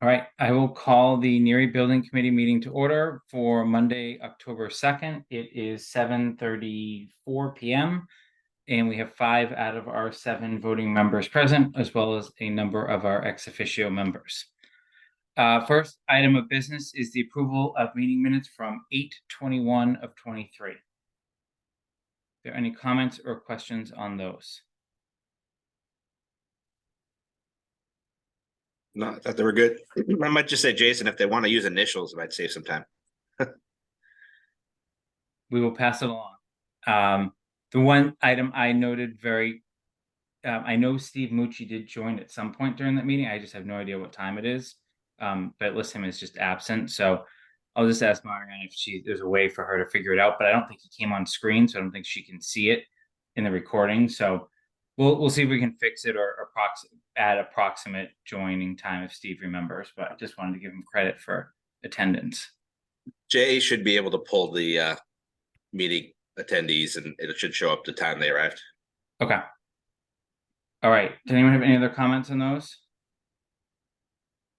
All right, I will call the Neary Building Committee meeting to order for Monday, October 2nd. It is 7:34 p.m. and we have 5 out of our 7 voting members present, as well as a number of our ex officio members. First item of business is the approval of meeting minutes from 8/21 of 23. Are there any comments or questions on those? No, I thought they were good. I might just say, Jason, if they want to use initials, it might save some time. We will pass it along. The one item I noted I know Steve Mucci did join at some point during that meeting. I just have no idea what time it is. But it lists him as just absent. So I'll just ask Marianne if there's a way for her to figure it out. But I don't think he came on screen, so I don't think she can see it in the recording. So we'll see if we can fix it or add approximate joining time if Steve remembers. But I just wanted to give him credit for attendance. Jay should be able to pull the meeting attendees, and it should show up the time they arrived. Okay. All right. Does anyone have any other comments on those?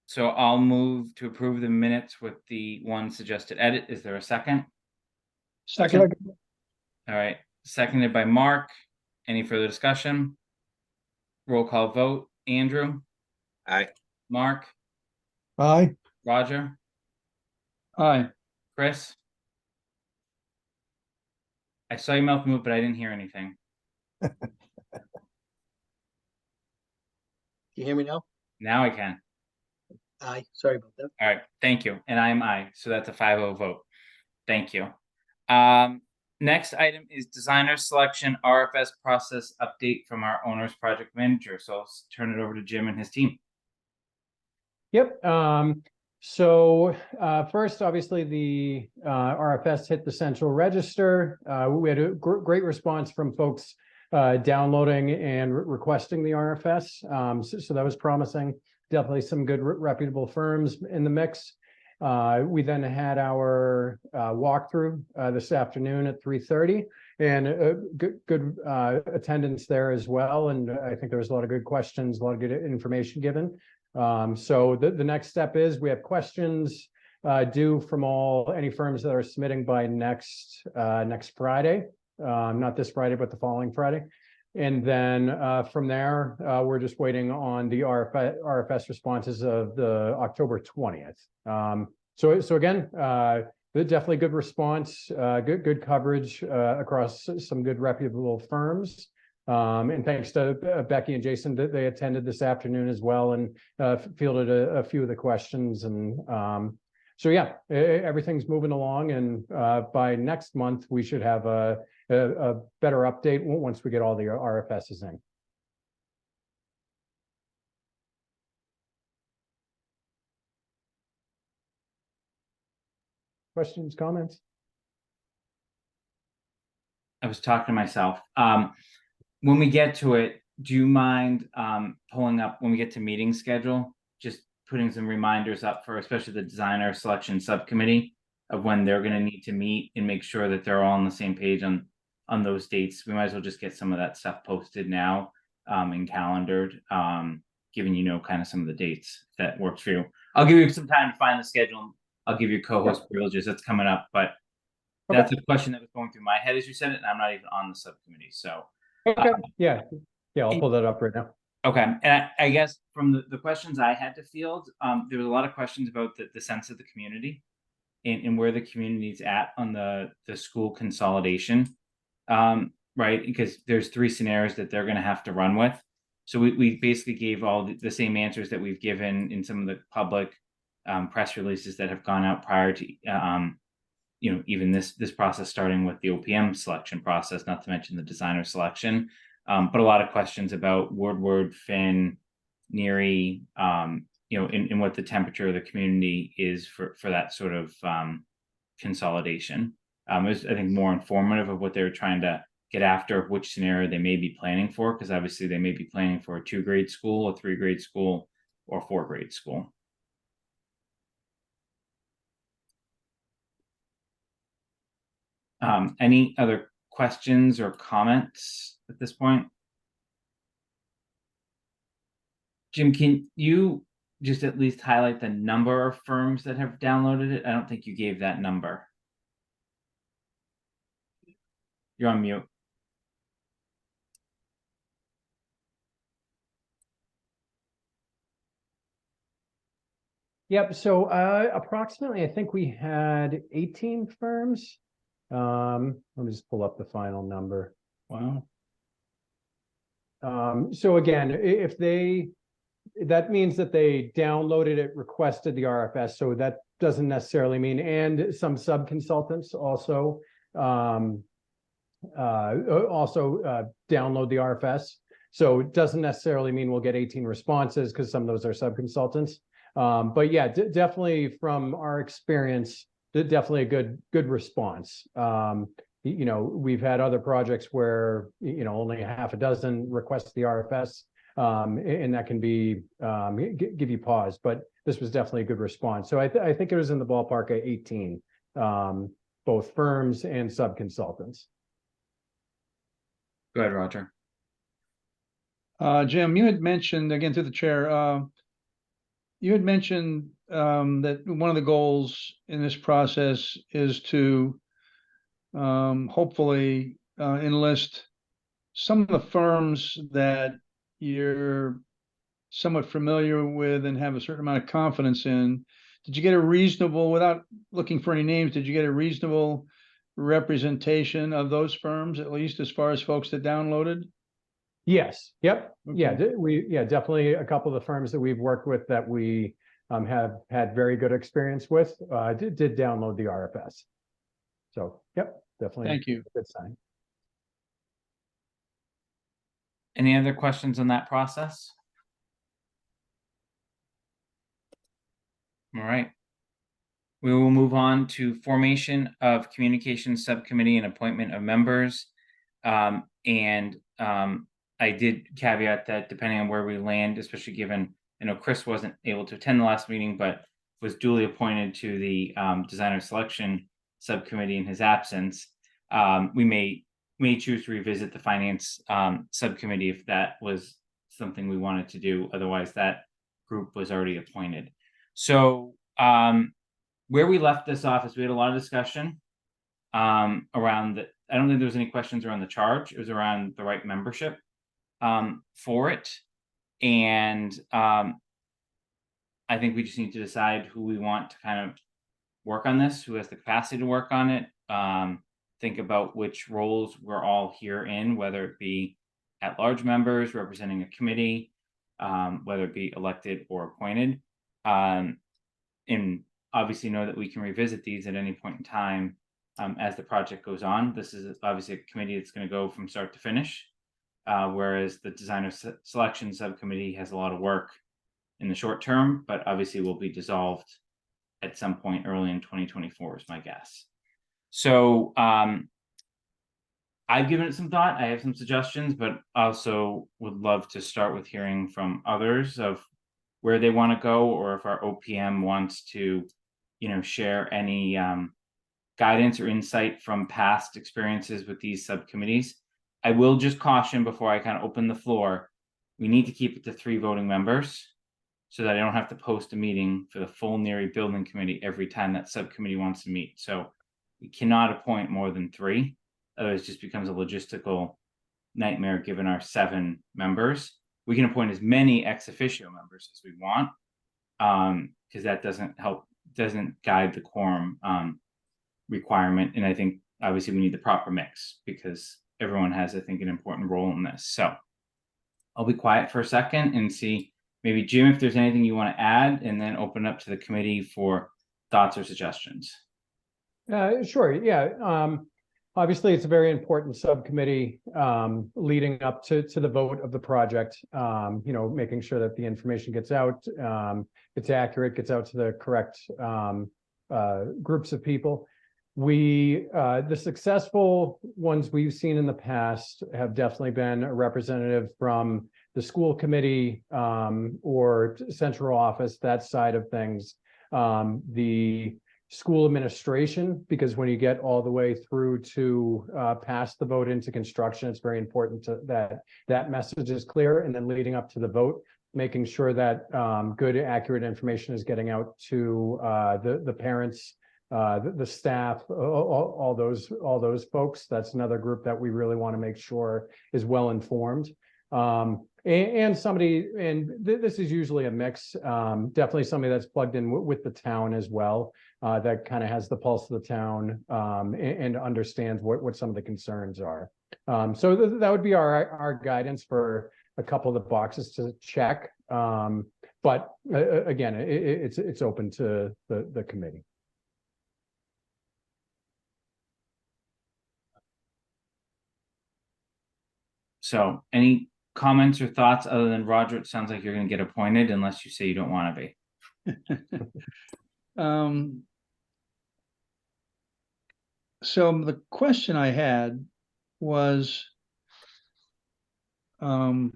So I'll move to approve the minutes with the one suggested edit. Is there a second? Second. All right. Seconded by Mark. Any further discussion? Roll call vote. Andrew? Aye. Mark? Aye. Roger? Aye. Chris? I saw your mouth move, but I didn't hear anything. Can you hear me now? Now I can. Aye, sorry about that. All right, thank you. And I'm aye, so that's a 5-0 vote. Thank you. Next item is designer selection RFS process update from our owner's project manager. So I'll turn it over to Jim and his team. Yep. So first, obviously, the RFS hit the central register. We had a great response from folks downloading and requesting the RFS. So that was promising. Definitely some good reputable firms in the mix. We then had our walkthrough this afternoon at 3:30, and good attendance there as well. And I think there was a lot of good questions, a lot of good information given. So the next step is we have questions due from any firms that are submitting by next Friday, not this Friday, but the following Friday. And then from there, we're just waiting on the RFS responses of the October 20th. So again, definitely good response, good coverage across some good reputable firms. And thanks to Becky and Jason that they attended this afternoon as well and fielded a few of the questions. And so yeah, everything's moving along, and by next month we should have a better update once we get all the RFSs in. Questions, comments? I was talking to myself. When we get to it, do you mind pulling up when we get to meeting schedule, just putting some reminders up for especially the designer selection subcommittee of when they're going to need to meet and make sure that they're all on the same page on those dates. We might as well just get some of that stuff posted now and calendared, giving kind of some of the dates that works for you. I'll give you some time to find the schedule. I'll give you co-host privileges. That's coming up, but that's a question that was going through my head as you said it, and I'm not even on the subcommittee. So okay, yeah, I'll pull that up right now. Okay, and I guess from the questions I had to field, there was a lot of questions about the sense of the community and where the community's at on the school consolidation, right? Because there's 3 scenarios that they're going to have to run with. So we basically gave all the same answers that we've given in some of the public press releases that have gone out prior to even this process, starting with the OPM selection process, not to mention the designer selection. But a lot of questions about Woodward, Finn, Neary, and what the temperature of the community is for that sort of consolidation. It was, I think, more informative of what they were trying to get after, which scenario they may be planning for, because obviously they may be planning for a 2-grade school, a 3-grade school, or 4-grade school. Any other questions or comments at this point? Jim, can you just at least highlight the number of firms that have downloaded it? I don't think you gave that number. You're on mute. Yep. So approximately, I think we had 18 firms. Let me just pull up the final number. Wow. So again, if that means that they downloaded it, requested the RFS. So that doesn't necessarily mean, and some sub-consultants also download the RFS. So it doesn't necessarily mean we'll get 18 responses because some of those are sub-consultants. But yeah, definitely from our experience, definitely a good response. You know, we've had other projects where, you know, only a half a dozen request the RFS, and that can be give you pause, but this was definitely a good response. So I think it was in the ballpark of 18, both firms and sub-consultants. Go ahead, Roger. Jim, you had mentioned, again through the chair, you had mentioned that one of the goals in this process is to hopefully enlist some of the firms that you're somewhat familiar with and have a certain amount of confidence in. Did you get a reasonable, without looking for any names, did you get a reasonable representation of those firms, at least as far as folks that downloaded? Yes. Yep. Yeah. Okay. Definitely a couple of the firms that we've worked with that we have had very good experience with did download the RFS. So, yep, definitely. Thank you. A good sign. Any other questions on that process? All right. We will move on to formation of communications subcommittee and appointment of members. I did caveat that depending on where we land, especially given, you know, Chris wasn't able to attend the last meeting, but was duly appointed to the designer selection subcommittee in his absence. We may choose to revisit the finance subcommittee if that was something we wanted to do. Otherwise, that group was already appointed. So where we left this off is we had a lot of discussion around the, I don't think there was any questions around the charge. It was around the right membership for it. And I think we just need to decide who we want to kind of work on this, who has the capacity to work on it. Think about which roles we're all here in, whether it be at-large members representing a committee, whether it be elected or appointed. And obviously know that we can revisit these at any point in time as the project goes on. This is obviously a committee that's going to go from start to finish, whereas the designer selection subcommittee has a lot of work in the short term, but obviously will be dissolved at some point early in 2024 is my guess. So I've given it some thought. I have some suggestions, but also would love to start with hearing from others of where they want to go, or if our OPM wants to, you know, share any guidance or insight from past experiences with these subcommittees. I will just caution before I kind of open the floor, we need to keep it to 3 voting members so that I don't have to post a meeting for the full Neary Building Committee every time that subcommittee wants to meet. So we cannot appoint more than 3. Otherwise it just becomes a logistical nightmare given our 7 members. We can appoint as many ex officio members as we want, because that doesn't guide the quorum requirement. And I think obviously we need the proper mix because everyone has, I think, an important role in this. So I'll be quiet for a second and see maybe Jim, if there's anything you want to add, and then open up to the committee for thoughts or suggestions. Sure. Yeah. Obviously, it's a very important subcommittee leading up to the vote of the project. You know, making sure that the information gets out, it's accurate, gets out to the correct groups of people. The successful ones we've seen in the past have definitely been a representative from the school committee or central office, that side of things. The school administration, because when you get all the way through to pass the vote into construction, it's very important that message is clear. And then leading up to the vote, making sure that good, accurate information is getting out to the parents, the staff, all those folks. That's another group that we really want to make sure is well informed. And somebody, and this is usually a mix, definitely somebody that's plugged in with the town as well, that kind of has the pulse of the town, and understands what some of the concerns are. So that would be our guidance for a couple of the boxes to check. But again, it's open to the committee. So any comments or thoughts other than Roger? It sounds like you're going to get appointed unless you say you don't want to be. So the question I had was to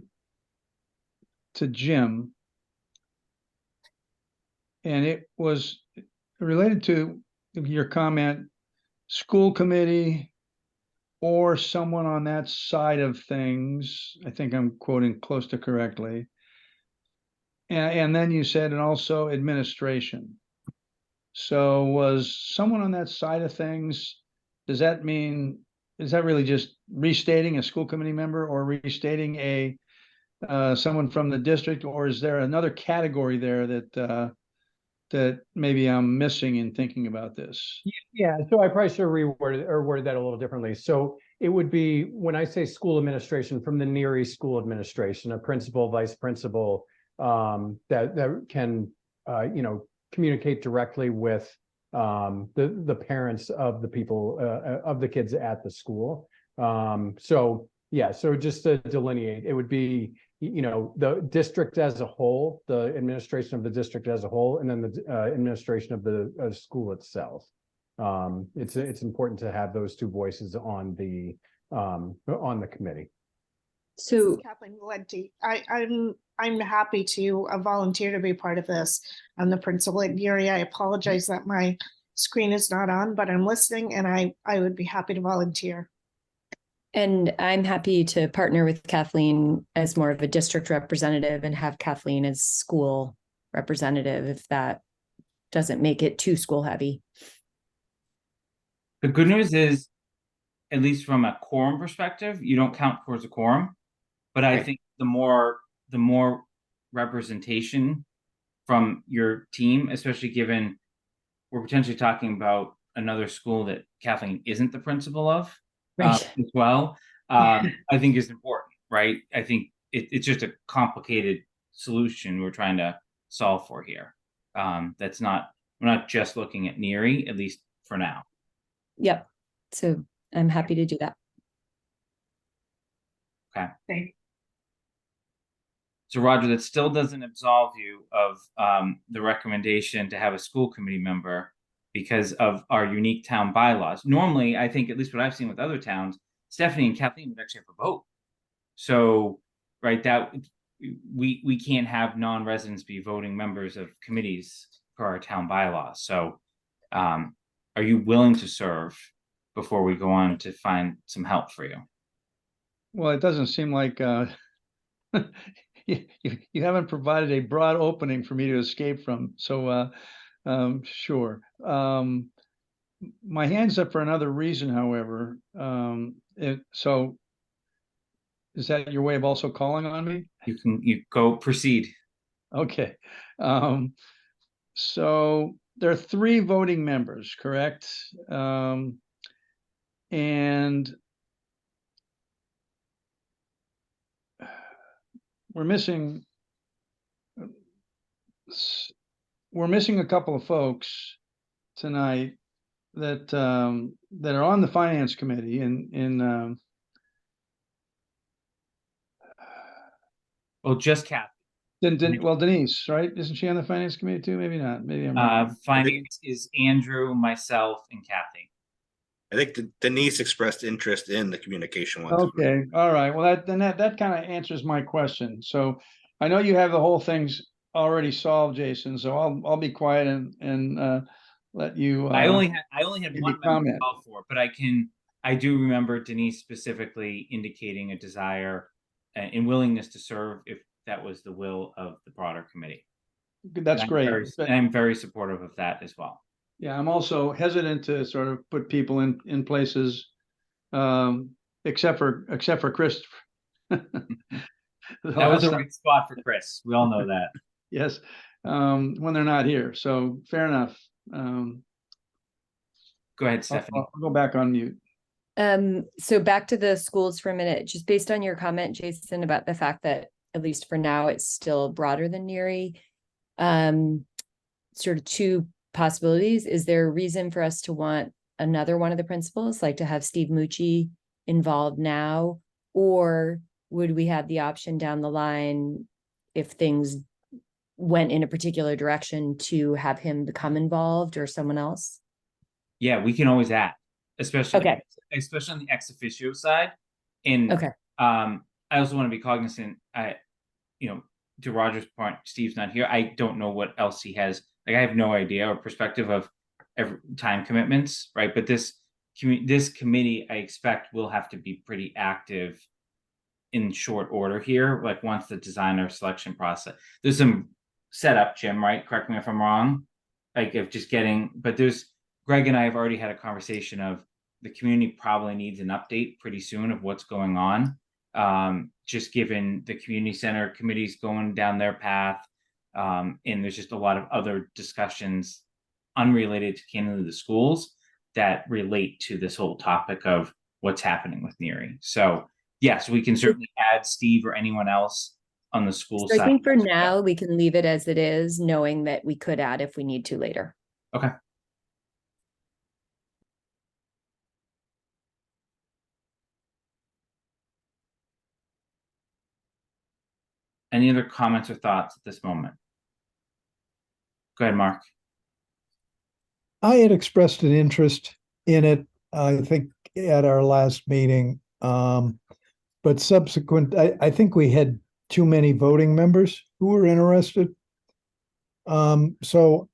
Jim, and it was related to your comment, school committee or someone on that side of things. I think I'm quoting close to correctly. And then you said, and also administration. So was someone on that side of things, does that mean, is that really just restating a school committee member or restating a someone from the district, or is there another category there that that maybe I'm missing in thinking about this? Yeah, so I probably should word that a little differently. So it would be, when I say school administration, from the Neary school administration, a principal, vice principal, that can communicate directly with the parents of the people, of the kids at the school. So yeah, so just to delineate, it would be, the district as a whole, the administration of the district as a whole, and then the administration of the school itself. It's important to have those two voices on the committee. So Kathleen Valenti, I'm happy to volunteer to be part of this. I'm the principal at Neary. I apologize that my screen is not on, but I'm listening, and I would be happy to volunteer. And I'm happy to partner with Kathleen as more of a district representative and have Kathleen as school representative, if that doesn't make it too school heavy. The good news is, at least from a quorum perspective, you don't count towards a quorum. But I think the more representation from your team, especially given we're potentially talking about another school that Kathleen isn't the principal of, as well, I think is important, right? I think it's just a complicated solution we're trying to solve for here. We're not just looking at Neary, at least for now. Yep. So I'm happy to do that. Okay. Thank you. So Roger, that still doesn't absolve you of the recommendation to have a school committee member because of our unique town bylaws. Normally, I think, at least what I've seen with other towns, Stephanie and Kathleen would actually have a vote. So, right, that we can't have non-residents be voting members of committees for our town bylaws. So, are you willing to serve before we go on to find some help for you? Well, it doesn't seem like you haven't provided a broad opening for me to escape from. So, sure. My hand's up for another reason, however. So is that your way of also calling on me? You go proceed. Okay. So there are 3 voting members, correct? And we're missing a couple of folks tonight that that are on the finance committee Well, just Kathy. well, Denise, right? Isn't she on the finance committee too? Maybe not. Maybe I'm wrong. Finance is Andrew, myself, and Kathy. I think Denise expressed interest in the communication one. Okay, all right. Well, that kind of answers my question. So I know you have the whole thing's already solved, Jason. So I'll be quiet and let you. I only had give one me comment. member call for, but I do remember Denise specifically indicating a desire and willingness to serve if that was the will of the broader committee. That's great. And I'm very supportive of that as well. Yeah, I'm also hesitant to sort of put people in places, except for Chris. That was a right spot for Chris. We all know that. Yes, when they're not here. So fair enough. Go ahead, Stephanie. I'll go back on mute. So back to the schools for a minute, just based on your comment, Jason, about the fact that at least for now, it's still broader than Neary. Sort of two possibilities. Is there a reason for us to want another one of the principals, like to have Steve Mucci involved now? Or would we have the option down the line, if things went in a particular direction, to have him become involved or someone else? Yeah, we can always add, especially Okay. especially on the ex officio side. And Okay. I also want to be cognizant. To Roger's point, Steve's not here. I don't know what else he has. Like, I have no idea or perspective of time commitments, right? But this committee, I expect, will have to be pretty active in short order here. Like, once the designer selection process, there's some setup, Jim, right? Correct me if I'm wrong. Like, of just getting, but Greg and I have already had a conversation of the community probably needs an update pretty soon of what's going on. Just given the community center committees going down their path. And there's just a lot of other discussions unrelated to candidly the schools that relate to this whole topic of what's happening with Neary. So yes, we can certainly add Steve or anyone else on the school side. I think for now, we can leave it as it is, knowing that we could add if we need to later. Okay. Any other comments or thoughts at this moment? Go ahead, Mark. I had expressed an interest in it, I think, at our last meeting. But subsequent, I think we had too many voting members who were interested. So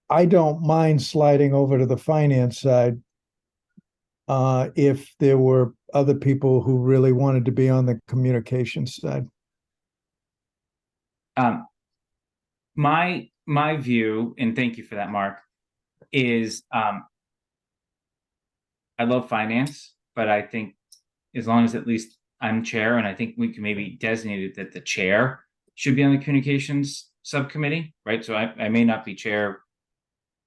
I don't mind sliding over to the finance side if there were other people who really wanted to be on the communications side. My view, and thank you for that, Mark, is I love finance, but I think as long as at least I'm chair, and I think we can maybe designate it that the chair should be on the communications subcommittee, right? So I may not be chair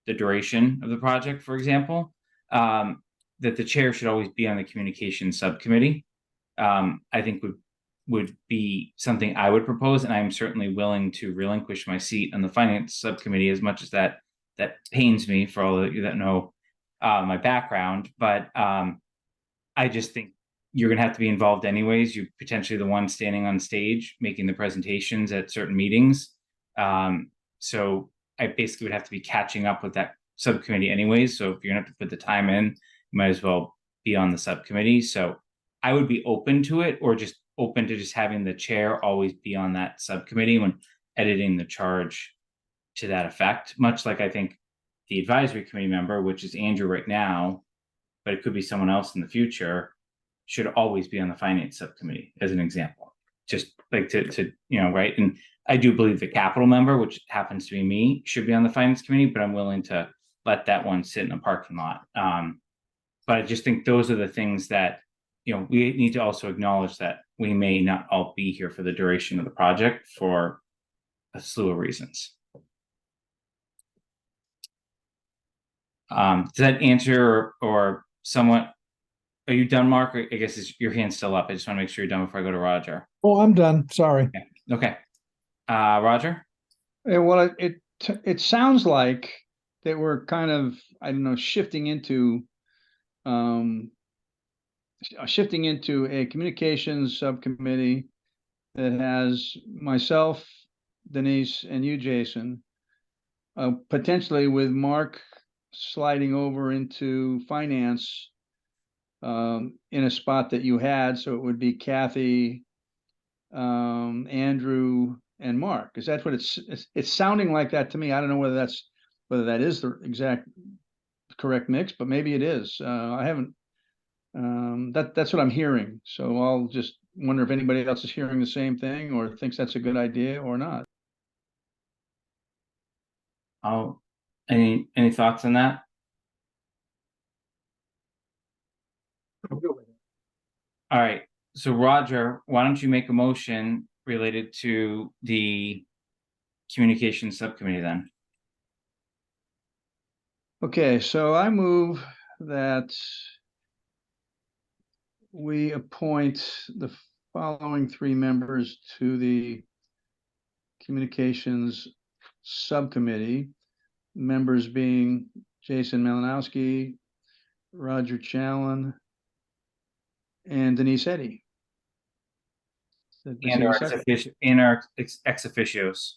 the duration of the project, for example, that the chair should always be on the communications subcommittee. I think would be something I would propose, and I'm certainly willing to relinquish my seat on the finance subcommittee, as much as that pains me for all of you that know my background. But I just think you're going to have to be involved anyways. You're potentially the one standing on stage making the presentations at certain meetings. So I basically would have to be catching up with that subcommittee anyways. So if you're going to have to put the time in, you might as well be on the subcommittee. So I would be open to it, or just open to just having the chair always be on that subcommittee when editing the charge to that effect. Much like I think the advisory committee member, which is Andrew right now, but it could be someone else in the future, should always be on the finance subcommittee, as an example. Just like to right. And I do believe the capital member, which happens to be me, should be on the finance committee, but I'm willing to let that one sit in a parking lot. But I just think those are the things that, we need to also acknowledge that we may not all be here for the duration of the project for a slew of reasons. Does that answer or somewhat? Are you done, Mark? Or I guess your hand's still up. I just want to make sure you're done before I go to Roger. Oh, I'm done. Sorry. Okay. Roger? Yeah, well, it sounds like that we're kind of, I don't know, shifting into a communications subcommittee that has myself, Denise, and you, Jason, potentially with Mark sliding over into finance in a spot that you had. So it would be Kathy, Andrew, and Mark. Is that what it's sounding like that to me? I don't know whether that is the exact correct mix, but maybe it is. I haven't. That's what I'm hearing. So I'll just wonder if anybody else is hearing the same thing or thinks that's a good idea or not. Oh, any thoughts on that? I'm good with it. All right, so Roger, why don't you make a motion related to the communication subcommittee then? Okay, so I move that we appoint the following three members to the communications subcommittee, members being Jason Malinowski, Roger Challen, and Denise Eddy. Did I And say our second? ex officios.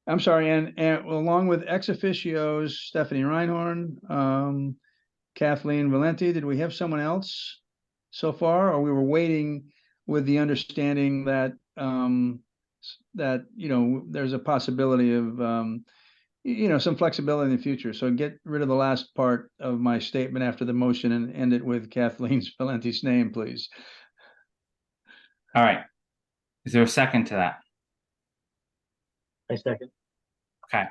I'm sorry, and along with ex officios, Stephanie Reinhorn, Kathleen Valenti, did we have someone else so far, or we were waiting with the understanding that that, you know, there's a possibility of you know, some flexibility in the future. So get rid of the last part of my statement after the motion and end it with Kathleen Valenti's name, please. All right. Is there a second to that? I second. Okay.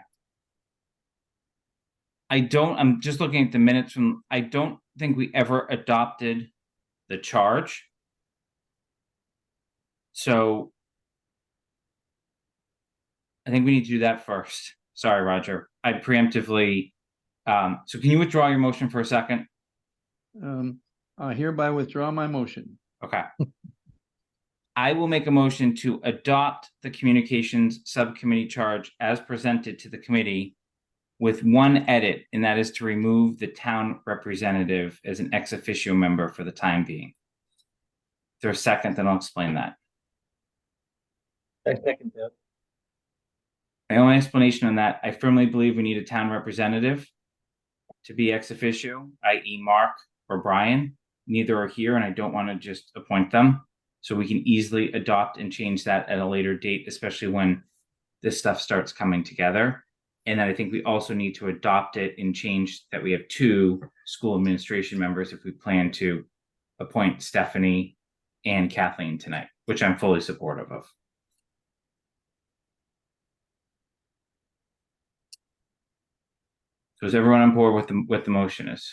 I'm just looking at the minutes from, I don't think we ever adopted the charge. So I think we need to do that first. Sorry, Roger. I preemptively, so can you withdraw your motion for a second? I hereby withdraw my motion. Okay. I will make a motion to adopt the communications subcommittee charge as presented to the committee with one edit, and that is to remove the town representative as an ex officio member for the time being. If there's a second, then I'll explain that. I second that. My only explanation on that, I firmly believe we need a town representative to be ex officio, i.e. Mark or Brian. Neither are here, and I don't want to just appoint them. So we can easily adopt and change that at a later date, especially when this stuff starts coming together. And then I think we also need to adopt it and change that we have 2 school administration members if we plan to appoint Stephanie and Kathleen tonight, which I'm fully supportive of. So is everyone on board with the motion is?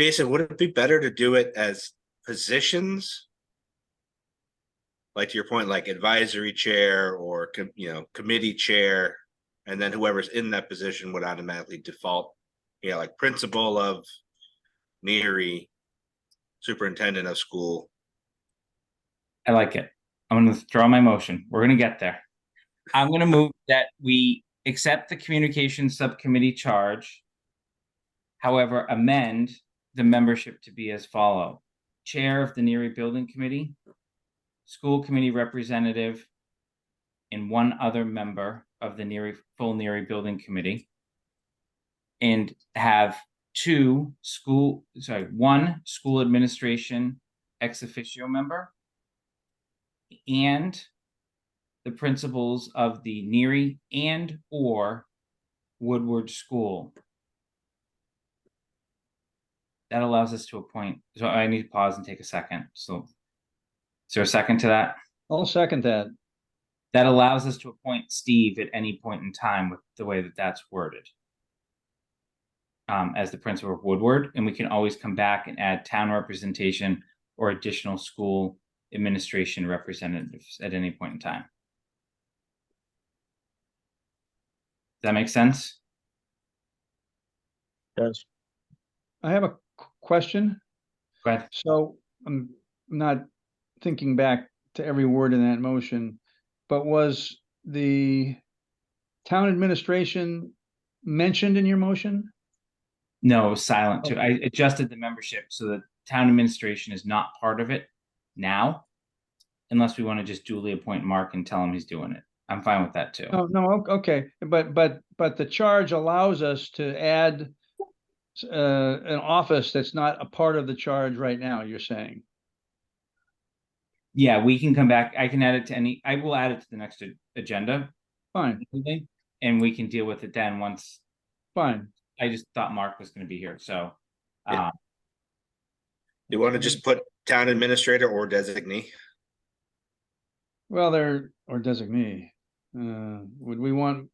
Jason, would it be better to do it as positions? Like to your point, like advisory chair or you know, committee chair, and then whoever's in that position would automatically default, you know, like principal of Neary, superintendent of school. I like it. I'm going to withdraw my motion. We're going to get there. I'm going to move that we accept the communications subcommittee charge. However, amend the membership to be as follow: chair of the Neary Building Committee, school committee representative, and one other member of the full Neary Building Committee, and have one school administration ex officio member, and the principals of the Neary and or Woodward School. That allows us to appoint, so I need to pause and take a second. So is there a second to that? I'll second that. That allows us to appoint Steve at any point in time with the way that that's worded. As the principal of Woodward, and we can always come back and add town representation or additional school administration representatives at any point in time. Does that make sense? Does. I have a question. Go ahead. So I'm not thinking back to every word in that motion, but was the town administration mentioned in your motion? No, it was silent too. I adjusted the membership so that town administration is not part of it now, unless we want to just duly appoint Mark and tell him he's doing it. I'm fine with that too. Oh, no, okay, but the charge allows us to add an office that's not a part of the charge right now, you're saying? Yeah, we can come back. I can add it to I will add it to the next agenda. Fine, And we can deal with it then once. fine. I just thought Mark was going to be here, so. You want to just put Town administrator or designee. Well, or designee. Would we want?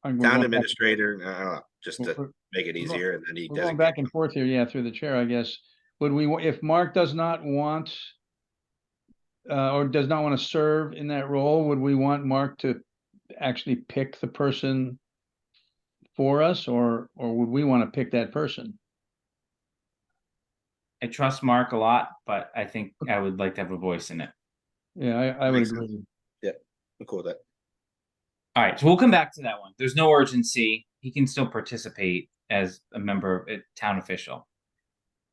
we're Town going back- administrator, I don't know, just to we're- make it we're go- easier, and then he We're going designates. back and forth here, yeah, through the chair, I guess. Would we, if Mark does not want or does not want to serve in that role, would we want Mark to actually pick the person for us, or would we want to pick that person? I trust Mark a lot, but I think I would like to have a voice in it. Yeah, I would Makes sense. agree. I'm cool with that. All right, so we'll come back to that one. There's no urgency. He can still participate as a member, a town official.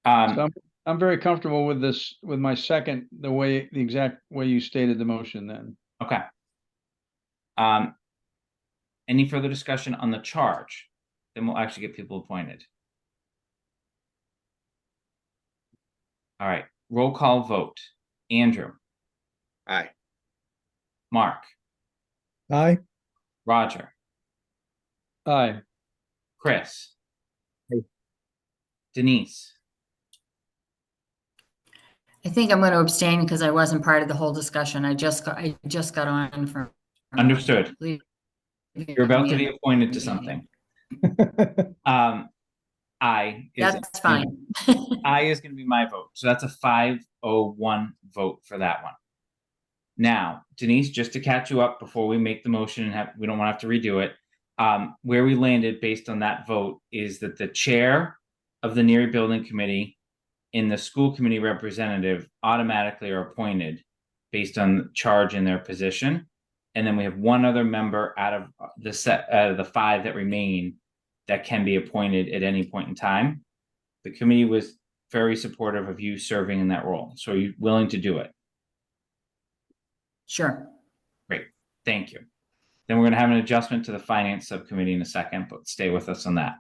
So I'm very comfortable with this, with my second, the exact way you stated the motion then. Okay. Any further discussion on the charge? Then we'll actually get people appointed. All right, roll call vote. Andrew, Aye. Mark, Aye. Roger, Aye. Chris. Aye. Denise. I think I'm going to abstain because I wasn't part of the whole discussion. I just got on from. Understood. You're about to be appointed to something. I is That's fine. I is going to be my vote. So that's a 501 vote for that one. Now, Denise, just to catch you up before we make the motion and we don't want to have to redo it. Where we landed based on that vote is that the chair of the Neary Building Committee and the school committee representative automatically are appointed based on charge in their position. And then we have one other member out of the 5 that remain that can be appointed at any point in time. The committee was very supportive of you serving in that role. So are you willing to do it? Sure. Great. Thank you. Then we're going to have an adjustment to the finance subcommittee in a second, but stay with us on that.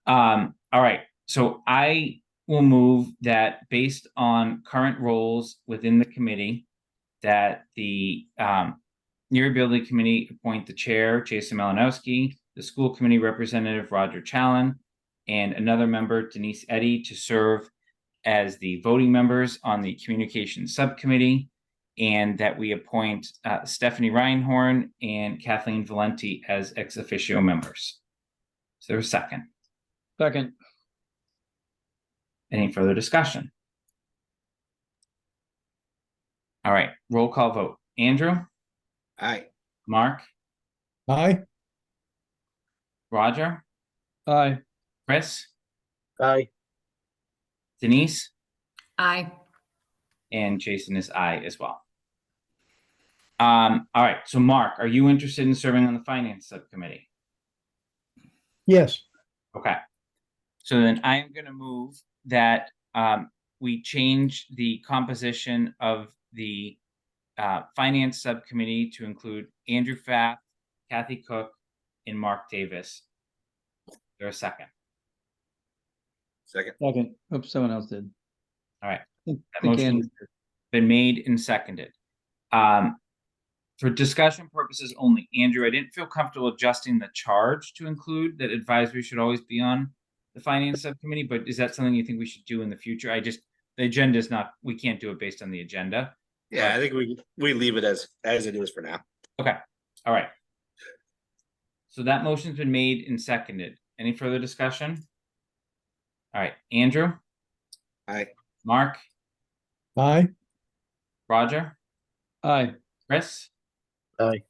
All right. So I will move that based on current roles within the committee, that the Neary Building Committee appoint the chair, Jason Malinowski, the school committee representative, Roger Challen, and another member, Denise Eddy, to serve as the voting members on the communications subcommittee, and that we appoint Stephanie Reinhorn and Kathleen Valenti as ex officio members. Is there a second? Second. Any further discussion? All right, roll call vote. Andrew, Aye. Mark, Aye. Roger, Aye. Chris, Aye. Denise, Aye. and Jason is aye as well. All right, so Mark, are you interested in serving on the finance subcommittee? Yes. Okay. So then I am going to move that we change the composition of the finance subcommittee to include Andrew Pfaff, Kathy Cook, and Mark Davis. Is there a second? Second. Second. Oops, someone else did. All right. I That think motion Andrew- has been made and seconded. For discussion purposes only, Andrew, I didn't feel comfortable adjusting the charge to include that advisory should always be on the finance subcommittee, but is that something you think we should do in the future? The agenda is not, we can't do it based on the agenda. Yeah, I think we leave it as it is for now. Okay, all right. So that motion's been made and seconded. Any further discussion? All right, Andrew, Aye. Mark, Aye. Roger, Aye. Chris, Aye.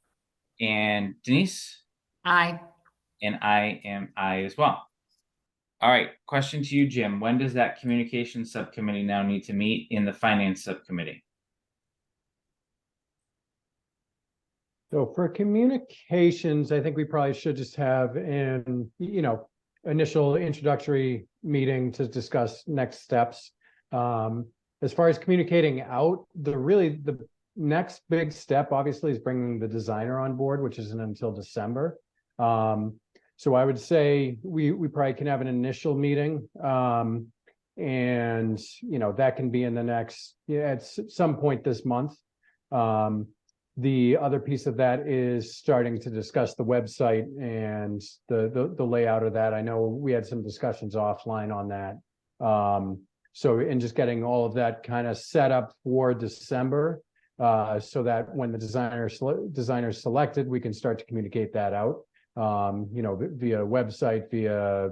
and Denise, Aye. and I am aye as well. All right, question to you, Jim. When does that communication subcommittee now need to meet in the finance subcommittee? So for communications, I think we probably should just have an, initial introductory meeting to discuss next steps. As far as communicating out, the next big step obviously is bringing the designer on board, which isn't until December. So I would say we probably can have an initial meeting. And that can be in the next, at some point this month. The other piece of that is starting to discuss the website and the layout of that. I know we had some discussions offline on that. So, and just getting all of that kind of set up for December, so that when the designer's selected, we can start to communicate that out, via website, via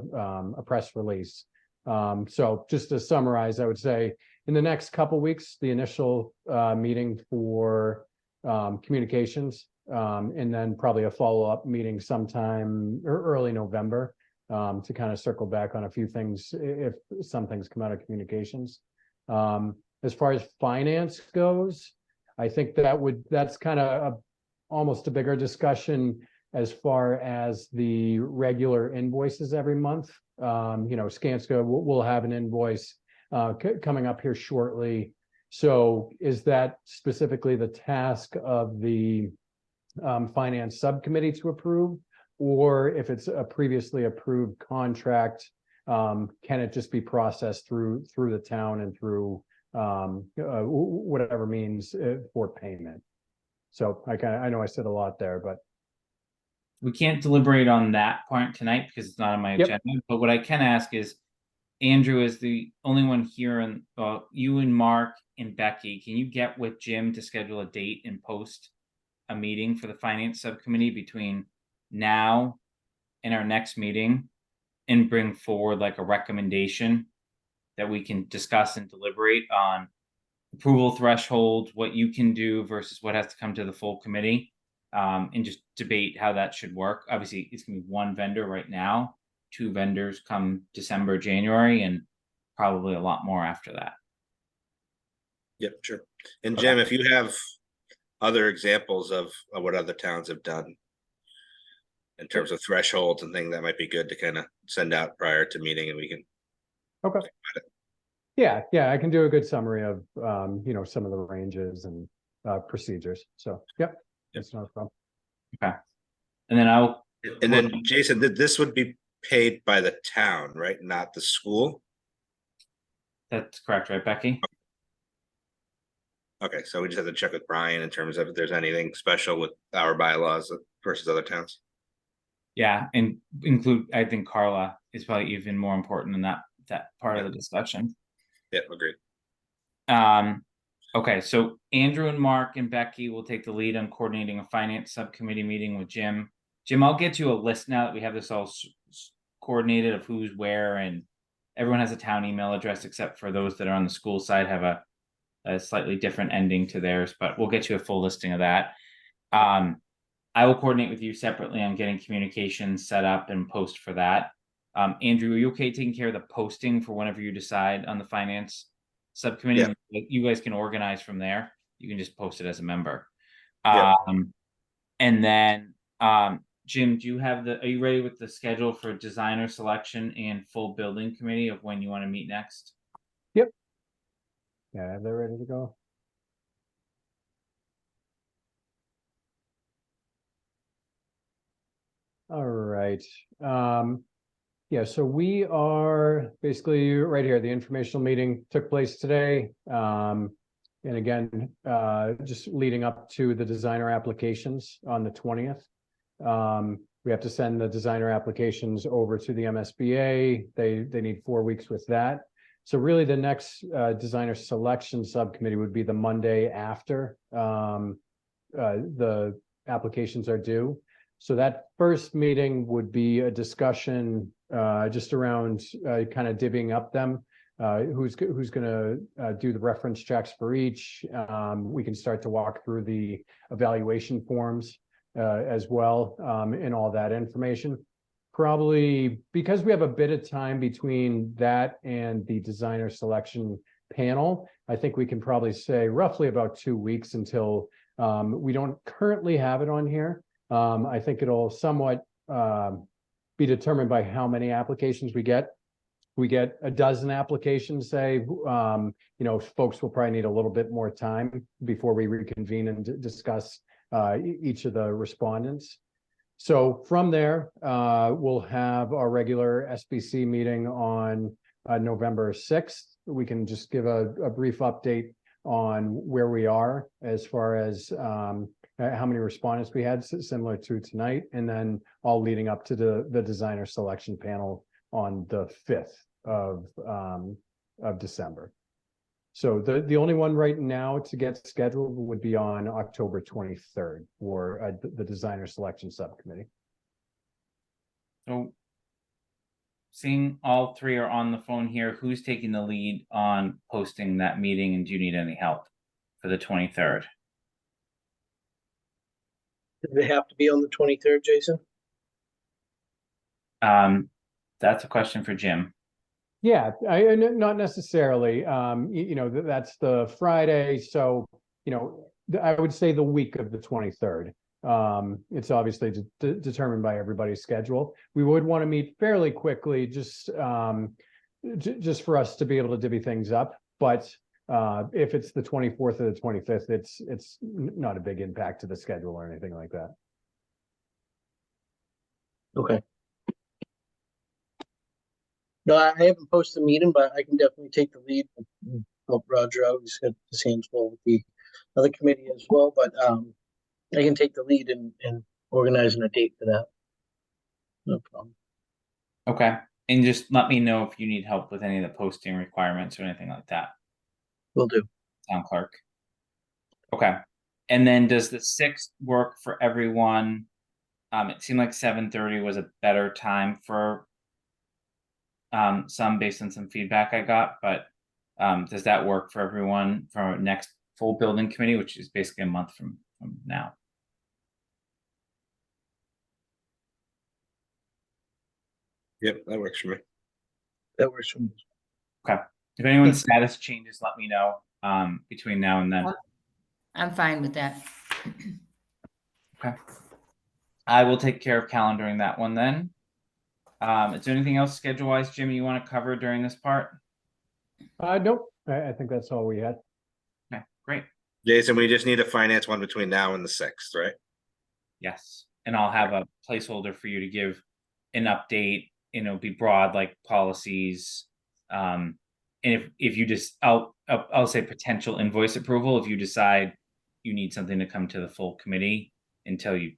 a press release. So just to summarize, I would say in the next couple weeks, the initial meeting for communications, and then probably a follow-up meeting sometime early November, to kind of circle back on a few things if some things come out of communications. As far as finance goes, I think that's kind of almost a bigger discussion as far as the regular invoices every month. Skanska will have an invoice coming up here shortly. So is that specifically the task of the finance subcommittee to approve? Or if it's a previously approved contract, can it just be processed through the town and through whatever means for payment? So I know I said a lot there, but We can't deliberate on that point tonight because it's not on my Yep. agenda. But what I can ask is, Andrew is the only one here, and you and Mark and Becky, can you get with Jim to schedule a date and post a meeting for the finance subcommittee between now and our next meeting, and bring forward like a recommendation that we can discuss and deliberate on approval thresholds, what you can do versus what has to come to the full committee, and just debate how that should work. Obviously, it's gonna be one vendor right now, 2 vendors come December, January, and probably a lot more after that. Yep, sure. And Jim, if you have other examples of what other towns have done in terms of thresholds and things, that might be good to kind of send out prior to meeting, and we can. okay. Yeah, I can do a good summary of some of the ranges and procedures. So yep, that's not a problem. Okay. And then And then Jason, this would be paid by the town, right? Not the school? that's correct, right, Becky? Okay, so we just have to check with Brian in terms of if there's anything special with our bylaws versus other towns. Yeah, and include, I think Carla is probably even more important in that part of the discussion. Yeah, agreed. Okay, so Andrew and Mark and Becky will take the lead on coordinating a finance subcommittee meeting with Jim. Jim, I'll get you a list now that we have this all coordinated of who's where, and everyone has a town email address except for those that are on the school side have a slightly different ending to theirs, but we'll get you a full listing of that. I will coordinate with you separately on getting communications set up and post for that. Andrew, are you okay taking care of the posting for whenever you decide on the finance subcommittee? Yeah. You guys can organize from there. You can just post it as a member. Yeah. And then Jim, are you ready with the schedule for designer selection and full building committee of when you want to meet next? Yeah, they're ready to go. All right. Yeah, so we are basically right here. The informational meeting took place today. And again, just leading up to the designer applications on the 20th. We have to send the designer applications over to the MSBA. They need 4 weeks with that. So really the next designer selection subcommittee would be the Monday after the applications are due. So that first meeting would be a discussion just around kind of divvying up them. Who's going to do the reference checks for each. We can start to walk through the evaluation forms as well, and all that information. Probably because we have a bit of time between that and the designer selection panel, I think we can probably say roughly about 2 weeks until we don't currently have it on here. I think it'll somewhat be determined by how many applications we get. We get a dozen applications, say, folks will probably need a little bit more time before we reconvene and discuss each of the respondents. So from there, we'll have our regular SBC meeting on November 6th. We can just give a brief update on where we are as far as how many respondents we had, similar to tonight, and then all leading up to the designer selection panel on the 5th of of December. So the only one right now to get scheduled would be on October 23rd for the designer selection subcommittee. So seeing all three are on the phone here, who's taking the lead on posting that meeting, and do you need any help for the 23rd? Did they have to be on the 23rd, Jason? That's a question for Jim. Yeah, not necessarily. That's the Friday, so I would say the week of the 23rd. It's obviously determined by everybody's schedule. We would want to meet fairly quickly, just for us to be able to divvy things up. But if it's the 24th or the 25th, it's not a big impact to the schedule or anything like that. Okay. No, I haven't posted a meeting, but I can definitely take the lead and help Roger out. He's got his hands full with the other committee as well, but I can take the lead in organizing a date for that. No problem. Okay. And just let me know if you need help with any of the posting requirements or anything like that. Will do. Town clerk. Okay. And then does the 6th work for everyone? It seemed like 7:30 was a better time for some, based on some feedback I got, but does that work for everyone for our next full building committee, which is basically a month from now? Yep, that works for me. That works for me. Okay. If anyone's status changes, let me know between now and then. I'm fine with that. Okay. I will take care of calendaring that one then. Is there anything else schedule-wise, Jimmy, you want to cover during this part? Nope. I think that's all we had. Okay, great. Jason, we just need a finance one between now and the 6th, right? Yes. And I'll have a placeholder for you to give an update, be broad, like policies. And if you just, I'll say potential invoice approval if you decide you need something to come to the full committee until you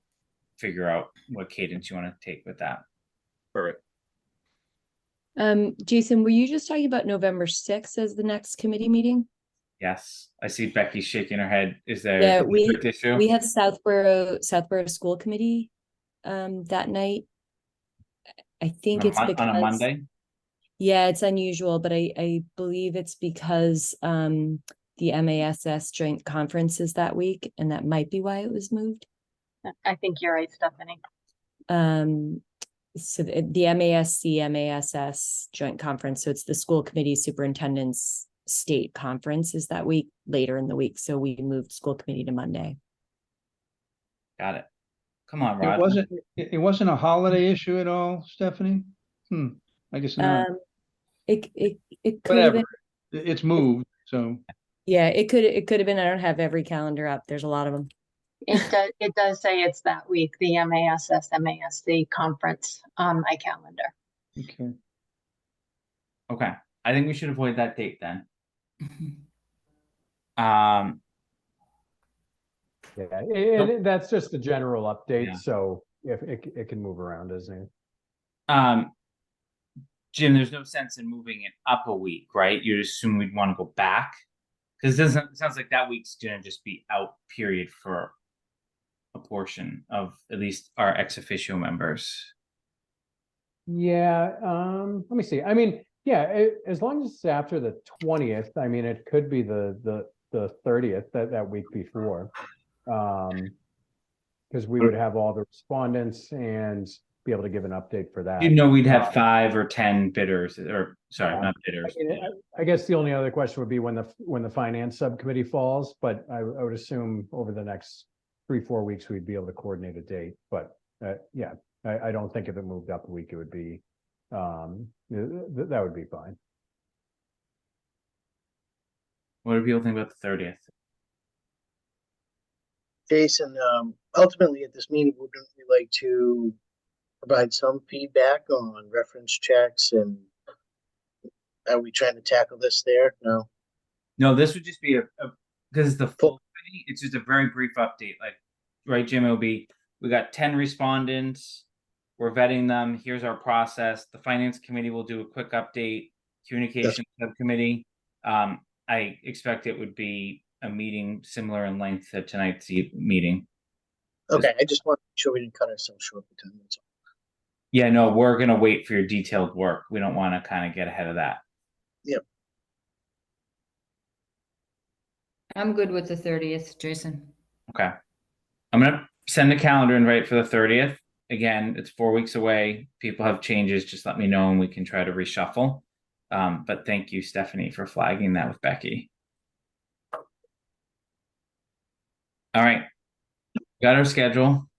figure out what cadence you want to take with that. Perfect. Jason, were you just talking about November 6th as the next committee meeting? Yes, I see Becky shaking her head. Is there Yeah, a conflict issue? we have Southborough School Committee that night. I think it's because on a Monday. Yeah, it's unusual, but I believe it's because the MASS joint conference is that week, and that might be why it was moved. I think you're right, Stephanie. So the MASS joint conference, so it's the school committee superintendent's state conference is that week, later in the week. So we moved school committee to Monday. Got it. Come on, Rod. It wasn't a holiday issue at all, Stephanie? I guess not. It could have Whatever. been. It's moved, so. Yeah, it could have been. I don't have every calendar up. There's a lot of them. It does say it's that week, the MASC conference on my calendar. Okay. Okay. I think we should avoid that date then. Yeah, that's just a general update. Yeah. So if it can move around as needed. Jim, there's no sense in moving it up a week, right? You'd assume we'd want to go back, because it sounds like that week's gonna just be out, period, for a portion of at least our ex officio members. Yeah, let me see. I mean, yeah, as long as it's after the 20th, I mean, it could be the 30th, that week before. Because we would have all the respondents and be able to give an update for that. We'd have 5 or 10 bidders, or sorry, not bidders. I guess the only other question would be when the finance subcommittee falls, but I would assume over the next 3-4 weeks, we'd be able to coordinate a date. But yeah, I don't think if it moved up a week, it would be, that would be fine. What do people think about the 30th? Jason, ultimately at this meeting, wouldn't we like to provide some feedback on reference checks, and are we trying to tackle this there? No, this would just be because it's the full committee. It's just a very brief update. Like, right, Jim, it'll be, we got 10 respondents. We're vetting them. Here's our process. The finance committee will do a quick update. communication subcommittee. I expect it would be a meeting similar in length to tonight's meeting. Okay, I just want to make sure we didn't cut ourselves short for time. That's all. Yeah, no, we're gonna wait for your detailed work. We don't want to kind of get ahead of that. I'm good with the 30th, Jason. Okay. I'm gonna send a calendar invite for the 30th. Again, it's 4 weeks away. People have changes, just let me know and we can try to reshuffle. But thank you, Stephanie, for flagging that with Becky. All right. Got our schedule.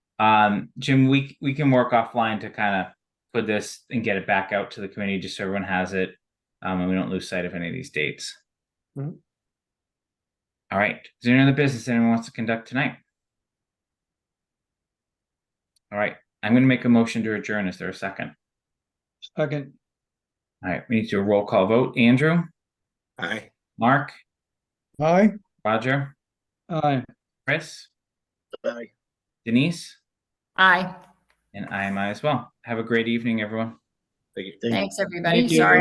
Jim, we can work offline to kind of put this and get it back out to the committee just so everyone has it. And we don't lose sight of any of these dates. Mhm. All right. Is there any other business anyone wants to conduct tonight? All right. I'm going to make a motion to adjourn. Is there a second? Second, All right. We need to do a roll call vote. Andrew, Aye. Mark, Aye. Roger, aye. Chris, Bye. Denise, Aye. and I am I as well. Have a great evening, everyone. Thank you. Thank you. Thanks, everybody. Thank you. Sorry